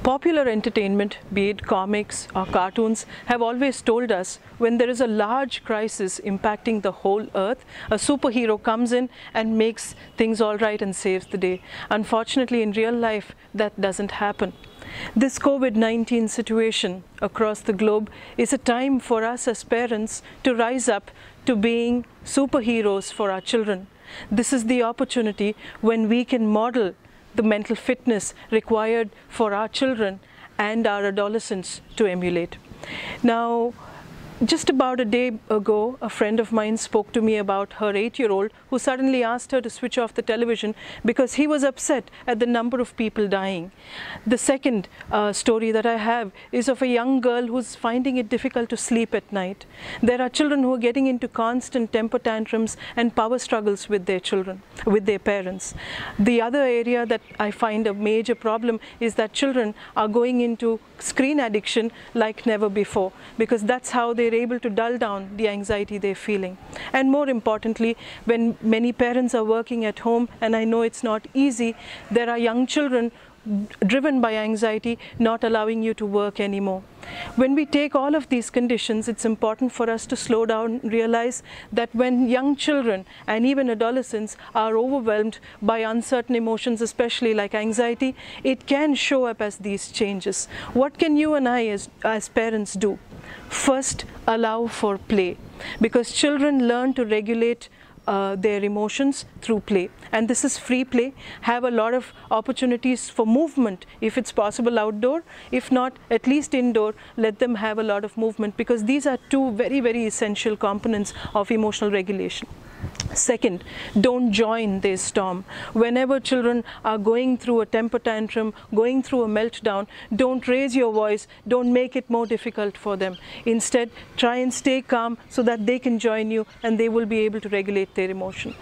Popular entertainment, be it comics or cartoons, have always told us when there is a large crisis impacting the whole earth, a superhero comes in and makes things all right and saves the day. Unfortunately, in real life, that doesn't happen. This COVID-19 situation across the globe is a time for us as parents to rise up to being superheroes for our children. This is the opportunity when we can model the mental fitness required for our children and our adolescents to emulate. Now, just about a day ago, a friend of mine spoke to me about her 8-year-old who suddenly asked her to switch off the television because he was upset at the number of people dying. The second story that I have is of a young girl who's finding it difficult to sleep at night. There are children who are getting into constant temper tantrums and power struggles with their parents. The other area that I find a major problem is that children are going into screen addiction like never before, because that's how they're able to dull down the anxiety they're feeling. And more importantly, when many parents are working at home, and I know it's not easy, there are young children driven by anxiety not allowing you to work anymore. When we take all of these conditions, it's important for us to slow down and realize that when young children and even adolescents are overwhelmed by uncertain emotions, especially like anxiety, it can show up as these changes. What can you and I as parents do? First, allow for play, because children learn to regulate their emotions through play, and this is free play. Have a lot of opportunities for movement if it's possible outdoor. If not, at least indoor, let them have a lot of movement, because these are two very, very essential components of emotional regulation. Second, don't join this storm. Whenever children are going through a temper tantrum, going through a meltdown, don't raise your voice, don't make it more difficult for them. Instead, try and stay calm so that they can join you and they will be able to regulate their emotion.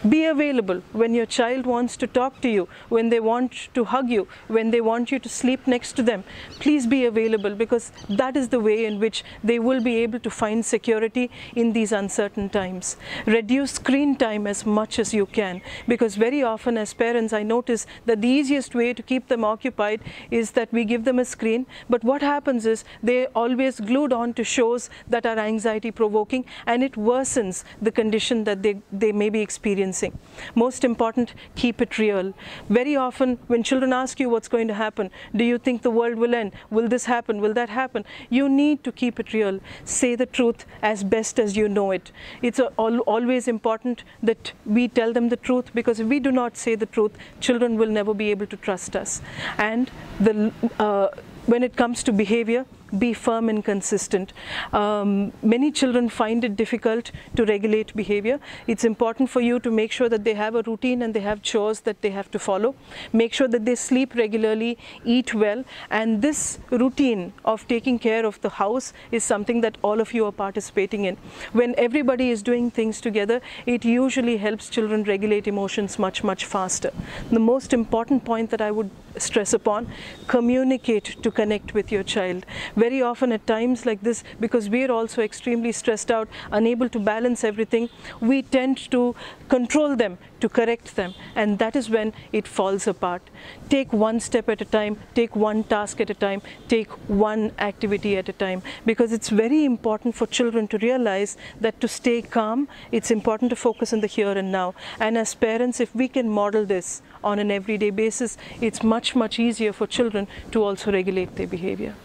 Be available when your child wants to talk to you, when they want to hug you, when they want you to sleep next to them. Please be available, because that is the way in which they will be able to find security in these uncertain times. Reduce screen time as much as you can, because very often as parents I notice that the easiest way to keep them occupied is that we give them a screen, but what happens is they're always glued on to shows that are anxiety provoking, and it worsens the condition that they may be experiencing. Most important, keep it real. Very often when children ask you what's going to happen, do you think the world will end? Will this happen? Will that happen? You need to keep it real. Say the truth as best as you know it. It's always important that we tell them the truth, because if we do not say the truth, children will never be able to trust us. And when it comes to behavior, be firm and consistent. Many children find it difficult to regulate behavior. It's important for you to make sure that they have a routine and they have chores that they have to follow. Make sure that they sleep regularly, eat well, and this routine of taking care of the house is something that all of you are participating in. When everybody is doing things together, it usually helps children regulate emotions much, much faster. The most important point that I would stress upon, communicate to connect with your child. Very often at times like this, because we are also extremely stressed out, unable to balance everything, we tend to control them, to correct them, and that is when it falls apart. Take one step at a time, take one task at a time, take one activity at a time, because it's very important for children to realize that to stay calm, it's important to focus on the here and now. And as parents, if we can model this on an everyday basis, it's much, much easier for children to also regulate their behavior.